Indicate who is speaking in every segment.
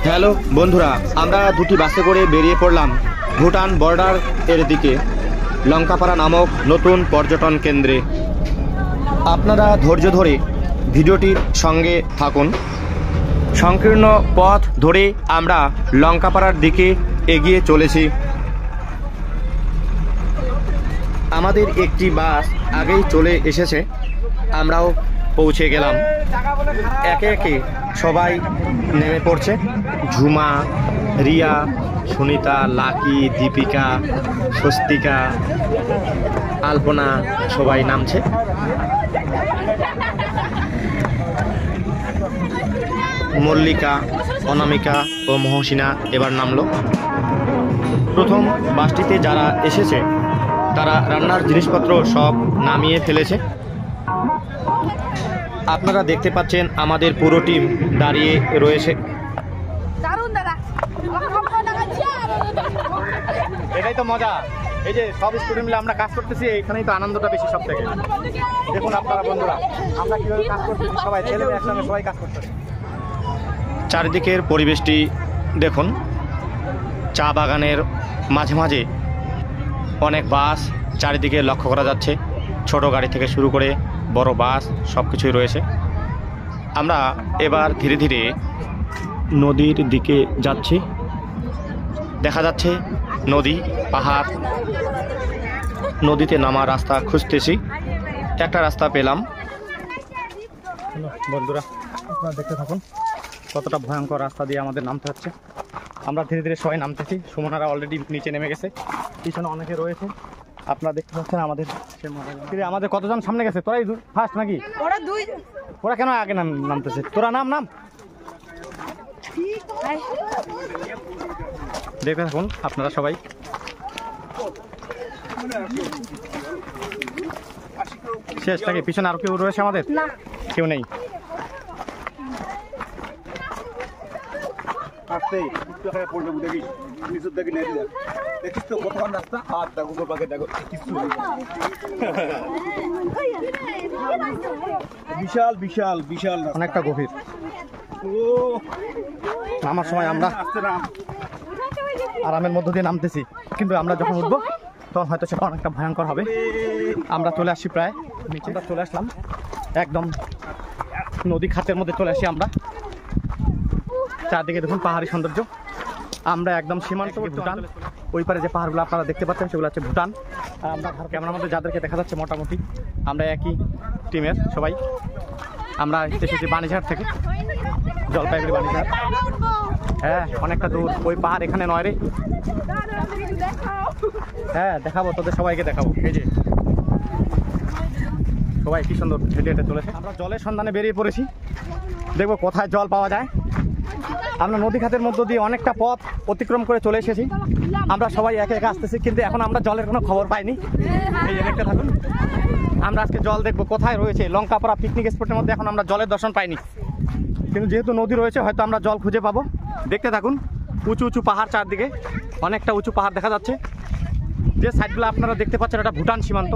Speaker 1: Hello বন্ধুরা, আমরা দুটি বাসে করে বেরিয়ে পড়লাম ভুটান বর্ডার এর দিকে লঙ্কাপাড়া নামক নতুন পর্যটন কেন্দ্রে। আপনারা ধৈর্য ধরে ভিডিওটির সঙ্গে থাকুন। সংকীর্ণ পথ ধরে আমরা লঙ্কাপাড়ার দিকে এগিয়ে চলেছি। আমাদের একটি বাস আগেই চলে এসেছে, আমরাও পৌঁছে গেলাম। একে একে সবাই নেমে পড়ছে। ঝুমা, রিয়া, সুনিতা, লাকি, দীপিকা, স্বস্তিকা, আলপনা সবাই নামছে। মল্লিকা, অনামিকা ও মহসিনা এবার নামলো। প্রথম বাসটিতে যারা এসেছে তারা রান্নার জিনিসপত্র সব নামিয়ে ফেলেছে। আপনারা দেখতে পাচ্ছেন আমাদের পুরো টিম দাঁড়িয়ে রয়েছে। এটাই তো মজা, এই যে সব স্টুডেন্ট মিলে আমরা কাজ করতেছি, এখানেই তো আনন্দটা বেশি সব থেকে। দেখুন আপনারা বন্ধুরা, আমরা কিভাবে কাজ করতেছি, সবাই ছেলে একসঙ্গে সবাই কাজ করতেছি। চারিদিকের পরিবেশটি দেখুন, চা বাগানের মাঝে মাঝে অনেক বাস চারিদিকে লক্ষ্য করা যাচ্ছে। ছোট গাড়ি থেকে শুরু করে বড় বাস সব কিছুই রয়েছে। আমরা এবার ধীরে ধীরে নদীর দিকে যাচ্ছি। দেখা যাচ্ছে নদী, পাহাড়। নদীতে নামার রাস্তা খুঁজতেছি, একটা রাস্তা পেলাম। বন্ধুরা আপনারা দেখতে থাকুন কতটা ভয়ঙ্কর রাস্তা দিয়ে আমাদের নামতে হচ্ছে। আমরা ধীরে ধীরে সবাই নামতেছি। সুমনারা অলরেডি নিচে নেমে গেছে, পিছনে অনেকে রয়েছে। আপনারা দেখতে পাচ্ছেন আমাদের কতজন সামনে গেছে। তোরাই ফার্স্ট নাকি? ওরা কেন আগে নামতেছে? তোরা নাম দেখতে থাকুন আপনারা সবাই। শেষ নাকি? পিছনে আর কেউ রয়েছে আমাদের? কেউ নেই।
Speaker 2: বিশাল বিশাল বিশাল
Speaker 1: অনেকটা গভীর। নামার সময় আমরা আরামের মধ্য দিয়ে নামতেছি, কিন্তু আমরা যখন উঠবো তখন হয়তো সেটা অনেকটা ভয়ঙ্কর হবে। আমরা চলে আসছি প্রায় নিচে, চলে আসলাম একদম নদী খাতের মধ্যে চলে আসি আমরা। চারদিকে দেখুন পাহাড়ি সৌন্দর্য। আমরা একদম সীমান্তবর্তী ভুটান। ওই পারে যে পাহাড়গুলো আপনারা দেখতে পাচ্ছেন সেগুলো হচ্ছে ভুটান। আমরা ক্যামেরার মধ্যে যাদেরকে দেখা যাচ্ছে মোটামুটি আমরা একই টিমের সবাই। আমরা এসেছি বাণীঝাড় থেকে, জলপাইগুড়ি বাণীঝাড়। হ্যাঁ, অনেকটা দূর। ওই পাহাড় এখানে নয় রে। হ্যাঁ দেখাবো, তোদের সবাইকে দেখাবো। এই যে সবাই কি সুন্দর হেঁটে হেঁটে চলেছে। আমরা জলের সন্ধানে বেরিয়ে পড়েছি, দেখবো কোথায় জল পাওয়া যায়। আমরা নদী খাতের মধ্য দিয়ে অনেকটা পথ অতিক্রম করে চলে এসেছি। আমরা সবাই একে একে আসতেছি, কিন্তু এখন আমরা জলের কোনো খবর পাইনি। এই যে দেখতে থাকুন, আমরা আজকে জল দেখবো কোথায় রয়েছে। লঙ্কাপাড়া পিকনিক স্পটের মধ্যে এখন আমরা জলের দর্শন পাইনি, কিন্তু যেহেতু নদী রয়েছে হয়তো আমরা জল খুঁজে পাবো। দেখতে থাকুন, উঁচু উঁচু পাহাড়, চারদিকে অনেকটা উঁচু পাহাড় দেখা যাচ্ছে। যে সাইডগুলো আপনারা দেখতে পাচ্ছেন এটা ভুটান সীমান্ত।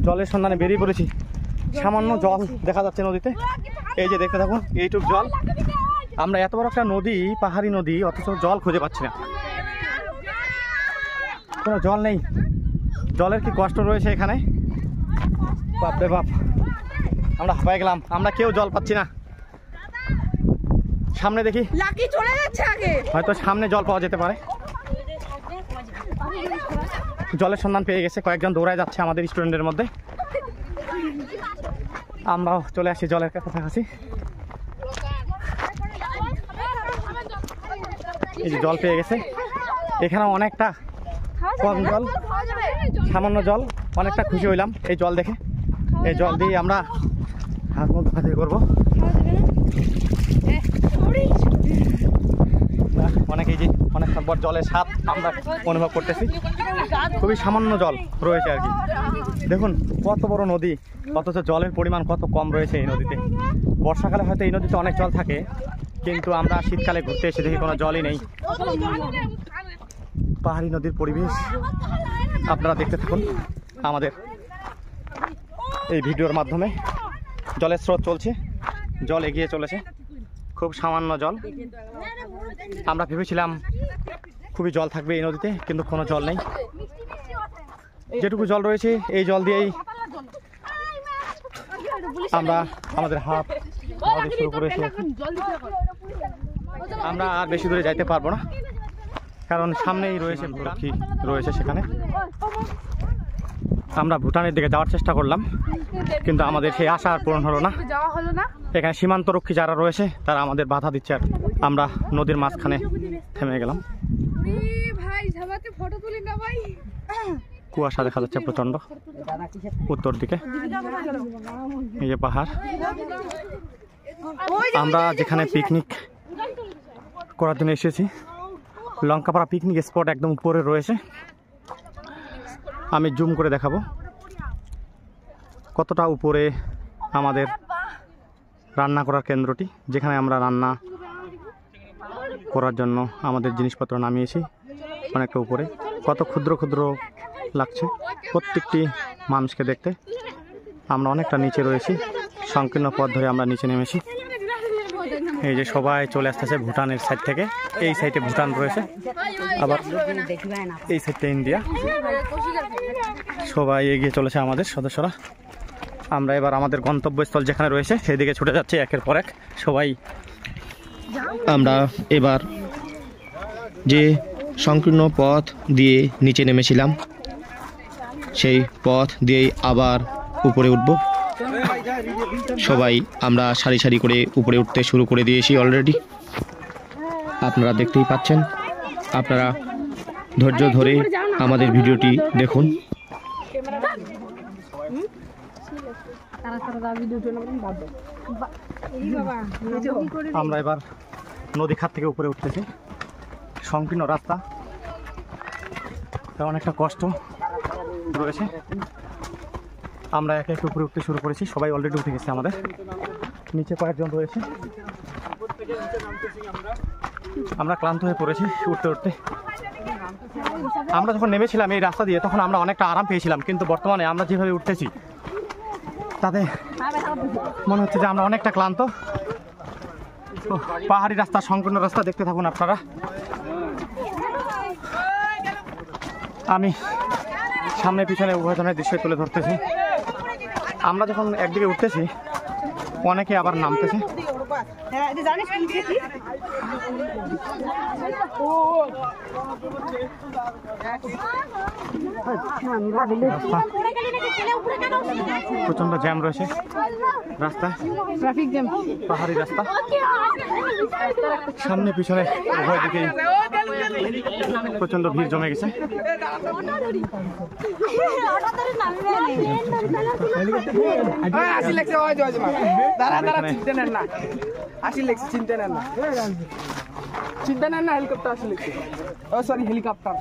Speaker 1: জলের সন্ধানে বেরিয়ে পড়েছি। সামান্য জল দেখা যাচ্ছে নদীতে, এই যে দেখতে থাকুন এইটুক জল। আমরা এত বড় একটা নদী, পাহাড়ি নদী, অথচ জল খুঁজে পাচ্ছি না, কোনো জল নেই। জলের কি কষ্ট রয়েছে এখানে, বাপ রে বাপ। আমরা হাঁপায়ে গেলাম, আমরা কেউ জল পাচ্ছি না। সামনে দেখি, হয়তো সামনে জল পাওয়া যেতে পারে। জলের সন্ধান পেয়ে গেছে, কয়েকজন দৌড়ায় যাচ্ছে আমাদের স্টুডেন্টের মধ্যে। আমরাও চলে আসি জলের কাছাকাছি। এই যে জল পেয়ে গেছে, এখানে অনেকটা কম জল, সামান্য জল। অনেকটা খুশি হইলাম এই জল দেখে। এই জল দিয়ে আমরা হাত মুখ ধোয়া করবো। অনেকেই যে অনেক বড় জলের স্বাদ আমরা অনুভব করতেছি। খুবই সামান্য জল রয়েছে আর কি। দেখুন কত বড় নদী, অথচ জলের পরিমাণ কত কম রয়েছে এই নদীতে। বর্ষাকালে হয়তো এই নদীতে অনেক জল থাকে, কিন্তু আমরা শীতকালে ঘুরতে এসে দেখি কোনো জলই নেই। পাহাড়ি নদীর পরিবেশ আপনারা দেখতে থাকুন আমাদের এই ভিডিওর মাধ্যমে। জলের স্রোত চলছে, জল এগিয়ে চলেছে। খুব সামান্য জল। আমরা ভেবেছিলাম খুবই জল থাকবে এই নদীতে, কিন্তু কোনো জল নেই। যেটুকু জল রয়েছে এই জল দিয়েই আমরা আমাদের হাত শুরু করেছি। আমরা আর বেশি দূরে যাইতে পারবো না, কারণ সামনেই রয়েছে ভূটান রয়েছে। সেখানে আমরা ভুটানের দিকে যাওয়ার চেষ্টা করলাম, কিন্তু আমাদের সেই আশা আর পূরণ হলো না। এখানে সীমান্তরক্ষী যারা রয়েছে তারা আমাদের বাধা দিচ্ছে, আর আমরা নদীর মাঝখানে থেমে গেলাম। কুয়াশা দেখা যাচ্ছে প্রচন্ড উত্তর দিকে, এই যে পাহাড়। আমরা যেখানে পিকনিক করার জন্য এসেছি, লঙ্কাপাড়া পিকনিক স্পট একদম উপরে রয়েছে। আমি জুম করে দেখাবো কতটা উপরে আমাদের রান্না করার কেন্দ্রটি, যেখানে আমরা রান্না করার জন্য আমাদের জিনিসপত্র নামিয়েছি। অনেকটা উপরে, কত ক্ষুদ্র ক্ষুদ্র লাগছে প্রত্যেকটি মানুষকে দেখতে। আমরা অনেকটা নিচে রয়েছি, সংকীর্ণ পথ ধরে আমরা নিচে নেমেছি। এই যে সবাই চলে আসতেছে ভুটানের সাইড থেকে। এই সাইডে ভুটান রয়েছে, আবার এই সাইডটা ইন্ডিয়া। সবাই এগিয়ে চলেছে আমাদের সদস্যরা। আমরা এবার আমাদের গন্তব্যস্থল যেখানে রয়েছে সেদিকে ছুটে যাচ্ছি একের পর এক সবাই।
Speaker 3: আমরা এবার যে সংকীর্ণ পথ দিয়ে নিচে নেমেছিলাম সেই পথ দিয়েই আবার উপরে উঠব। সবাই আমরা সারি সারি করে উপরে উঠতে শুরু করে দিয়েছি অলরেডি। আপনারা দেখতেই পাচ্ছেন। আপনারা ধৈর্য ধরে আমাদের ভিডিওটি দেখুন।
Speaker 1: আমরা এবার নদী খাত থেকে উপরে উঠতেছি। সংকীর্ণ রাস্তা, অনেকটা কষ্ট রয়েছে। আমরা একে একে উপরে উঠতে শুরু করেছি। সবাই অলরেডি উঠে গেছে, আমাদের নিচে কয়েকজন রয়েছে। আমরা ক্লান্ত হয়ে পড়েছি উঠতে উঠতে। আমরা যখন নেমেছিলাম এই রাস্তা দিয়ে তখন আমরা অনেকটা আরাম পেয়েছিলাম, কিন্তু বর্তমানে আমরা যেভাবে উঠতেছি তাতে মনে হচ্ছে যে আমরা অনেকটা ক্লান্ত। পাহাড়ি রাস্তা, সংকীর্ণ রাস্তা দেখতে থাকুন আপনারা। আমি সামনে পিছনে উভয় ধরনের দৃশ্য তুলে ধরতেছি। আমরা যখন একদিকে উঠতেছি অনেকে আবার নামতেছে। প্রচন্ড জ্যাম রয়েছে রাস্তায়, ট্রাফিক জ্যাম, পাহাড়ি রাস্তা। সামনে পিছনে উভয় দিকে প্রচন্ড ভিড় জমে গেছে।
Speaker 4: চিন্তা নেন না, হেলিকপ্টার আসলে সরি হেলিকপ্টার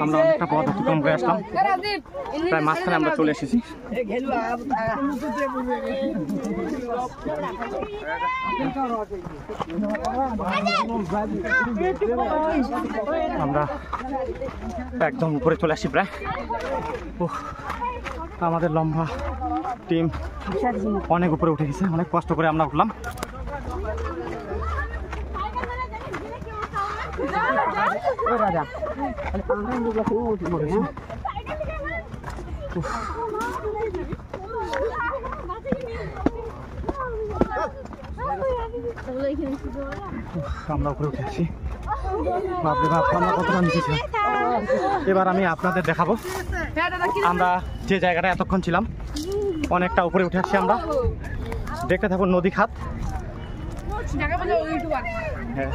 Speaker 1: আমরা অনেকটা পথ অতিক্রম করে আসলাম, প্রায় মাঝখানে আমরা চলে এসেছি। আমরা একদম উপরে চলে আসি প্রায়। আমাদের লম্বা টিম অনেক উপরে উঠে গেছে, অনেক কষ্ট করে আমরা উঠলাম। আমরা উপরে উঠে আসি। বাপরে বাপ, আমরা কতটা নিচে ছিলাম। এবার আমি আপনাদের দেখাবো আমরা যে জায়গাটা এতক্ষণ ছিলাম। অনেকটা উপরে উঠে আসছি আমরা। দেখতে থাকুন নদী খাত। হ্যাঁ,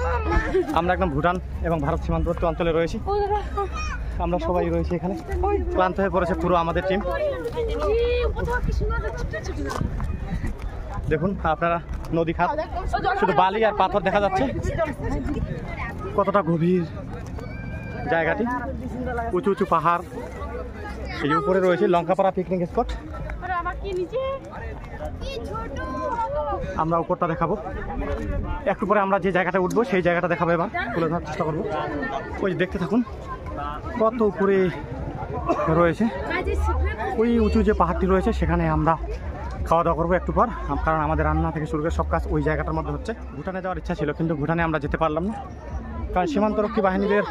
Speaker 1: আমরা একদম ভুটান এবং ভারত সীমান্তবর্তী অঞ্চলে রয়েছি। আমরা সবাই রয়েছি এখানে। ক্লান্ত হয়ে পড়েছে পুরো আমাদের টিম। দেখুন আপনারা নদী খাত, শুধু বালি আর পাথর দেখা যাচ্ছে। কতটা গভীর জায়গাটি, উঁচু উঁচু পাহাড়। এই উপরে রয়েছে লঙ্কাপাড়া পিকনিক স্পট। আমরা উপরটা দেখাবো একটু পরে। আমরা যে জায়গাটা উঠবো সেই জায়গাটা দেখাবো, এবার তুলে ধরার চেষ্টা করবো। ওই দেখতে থাকুন কত উপরে রয়েছে, ওই উঁচু যে পাহাড়টি রয়েছে সেখানে আমরা খাওয়া দাওয়া করবো একটু পর, কারণ আমাদের রান্না থেকে শুরু করে সব কাজ ওই জায়গাটার মধ্যে হচ্ছে। ভুটানে যাওয়ার ইচ্ছা ছিল, কিন্তু ভুটানে আমরা যেতে পারলাম না, কারণ সীমান্তরক্ষী বাহিনীদের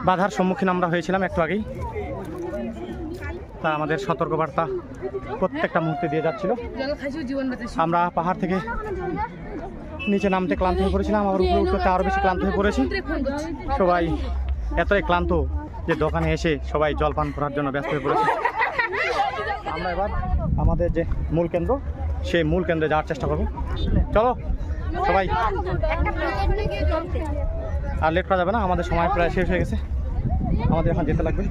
Speaker 1: বাধার সম্মুখীন আমরা হয়েছিলাম একটু আগেই। তা আমাদের সতর্কবার্তা প্রত্যেকটা মুহূর্তে দিয়ে যাচ্ছিল। আমরা পাহাড় থেকে নিচে নামতে ক্লান্ত হয়ে পড়েছিলাম, আবার উপরে উঠতে আরও বেশি ক্লান্ত হয়ে পড়েছি। সবাই এতই ক্লান্ত যে দোকানে এসে সবাই জল পান করার জন্য ব্যস্ত হয়ে পড়েছে। আমরা এবার আমাদের যে মূল কেন্দ্র, সেই মূল কেন্দ্রে যাওয়ার চেষ্টা করব। চলো সবাই, আর লেট করা যাবে না, আমাদের সময় প্রায় শেষ হয়ে গেছে, আমাদের এখন যেতে লাগবে।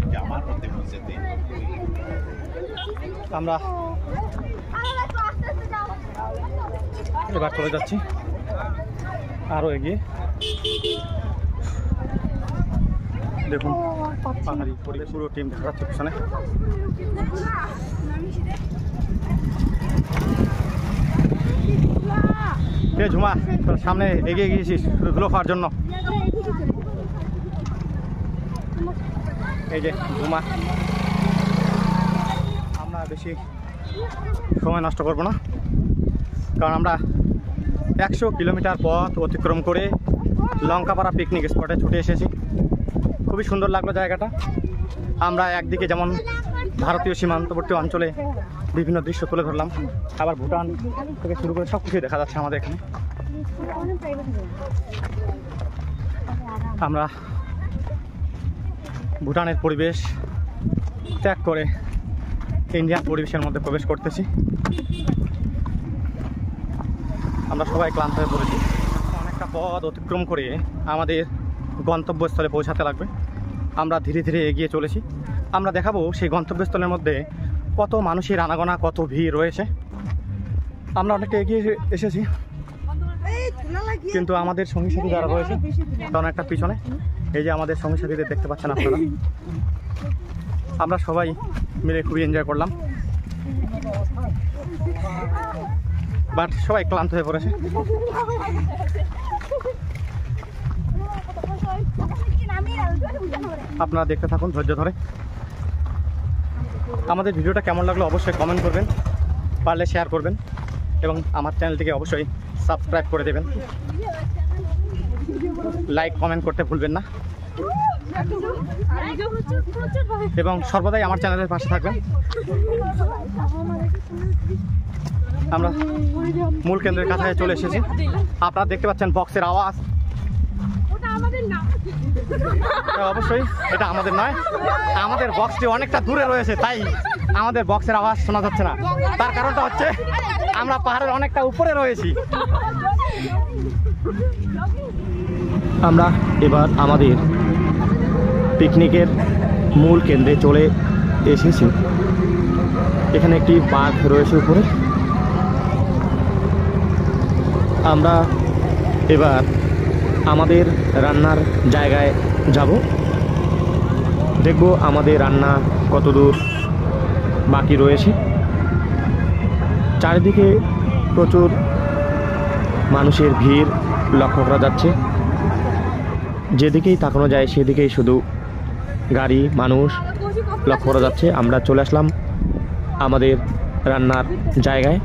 Speaker 1: আমরা এবার চলে যাচ্ছি আরও এগিয়ে। দেখুন পাহাড়ি পরিবেশ, পুরো টিম দেখা যাচ্ছে পিছনে। ঝুমা তোর সামনে এগিয়ে গিয়েছিস শুধু ধুলো খাওয়ার জন্য। এই যে ঝুমা, আমরা বেশি সময় নষ্ট করব না, কারণ আমরা 100 কিলোমিটার পথ অতিক্রম করে লঙ্কাপাড়া পিকনিক স্পটে ছুটে এসেছি। খুবই সুন্দর লাগলো জায়গাটা। আমরা একদিকে যেমন ভারতীয় সীমান্তবর্তী অঞ্চলে বিভিন্ন দৃশ্য তুলে ধরলাম, আবার ভুটান থেকে শুরু করে সব কিছুই দেখা যাচ্ছে আমাদের এখানে। আমরা ভুটানের পরিবেশ ত্যাগ করে ইন্ডিয়ান পরিবেশের মধ্যে প্রবেশ করতেছি। আমরা সবাই ক্লান্ত হয়ে পড়েছি, অনেকটা পথ অতিক্রম করে আমাদের গন্তব্যস্থলে পৌঁছাতে লাগবে। আমরা ধীরে ধীরে এগিয়ে চলেছি। আমরা দেখাবো সেই গন্তব্যস্থলের মধ্যে কত মানুষের আনাগোনা, কত ভিড় রয়েছে। আমরা অনেকটা এগিয়ে এসেছি, কিন্তু আমাদের সঙ্গী সাথী যারা রয়েছে তারা অনেকটা পিছনে। এই যে আমাদের সঙ্গী সাথীদের দেখতে পাচ্ছেন আপনারা। আমরা সবাই মিলে খুবই এনজয় করলাম, বাট সবাই ক্লান্ত হয়ে পড়েছে। আপনারা দেখতে থাকুন ধৈর্য ধরে। আমাদের ভিডিওটা কেমন লাগলো অবশ্যই কমেন্ট করবেন, পারলে শেয়ার করবেন, এবং আমার চ্যানেলটিকে অবশ্যই সাবস্ক্রাইব করে দেবেন। লাইক কমেন্ট করতে ভুলবেন না, এবং সর্বদাই আমার চ্যানেলের পাশে থাকবেন। আমরা মূল কেন্দ্রের কাছাকাছি চলে এসেছি। আপনারা দেখতে পাচ্ছেন বক্সের আওয়াজ, অবশ্যই এটা আমাদের নয়, আমাদের বক্সটি অনেকটা দূরে রয়েছে, তাই আমাদের বক্সের আওয়াজ শোনা যাচ্ছে না। তার কারণটা হচ্ছে আমরা পাহাড়ের অনেকটা উপরে রয়েছি।
Speaker 3: আমরা এবার আমাদের পিকনিকের মূল কেন্দ্রে চলে এসেছি। এখানে একটি বাঘ রয়েছে উপরে। আমরা এবার আমাদের রান্নার জায়গায় যাব, দেখব আমাদের রান্না কতদূর বাকি রয়েছে। চারিদিকে প্রচুর মানুষের ভিড় লক্ষ্য করা যাচ্ছে। যেদিকেই তাকানো যায় সেদিকেই শুধু গাড়ি, মানুষ লক্ষ্য করা যাচ্ছে। আমরা চলে আসলাম আমাদের রান্নার জায়গায়,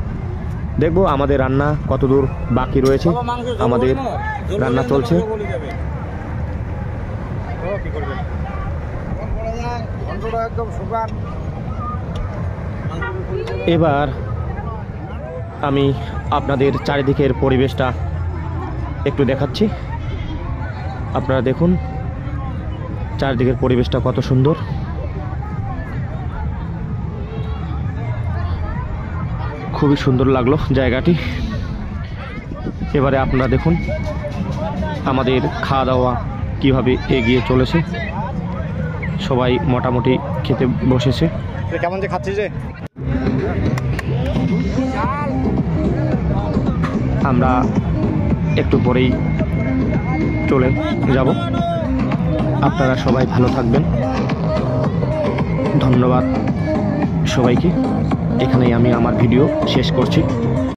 Speaker 3: দেখব আমাদের রান্না কতদূর বাকি রয়েছে। আমাদের রান্না চলছে। এবার আমি আপনাদের চারিদিকের পরিবেশটা একটু দেখাচ্ছি। আপনারা দেখুন চারিদিকের পরিবেশটা কত সুন্দর। খুবই সুন্দর লাগলো জায়গাটি। এবারে আপনারা দেখুন আমাদের খাওয়া দাওয়া কিভাবে এগিয়ে চলেছে। সবাই মোটামুটি খেতে বসেছে।
Speaker 1: কেমন যে খাচ্ছি যে,
Speaker 3: আমরা একটু পরেই চলে যাব। আপনারা সবাই ভালো থাকবেন। ধন্যবাদ সবাইকে। এখানেই আমি আমার ভিডিও শেষ করছি।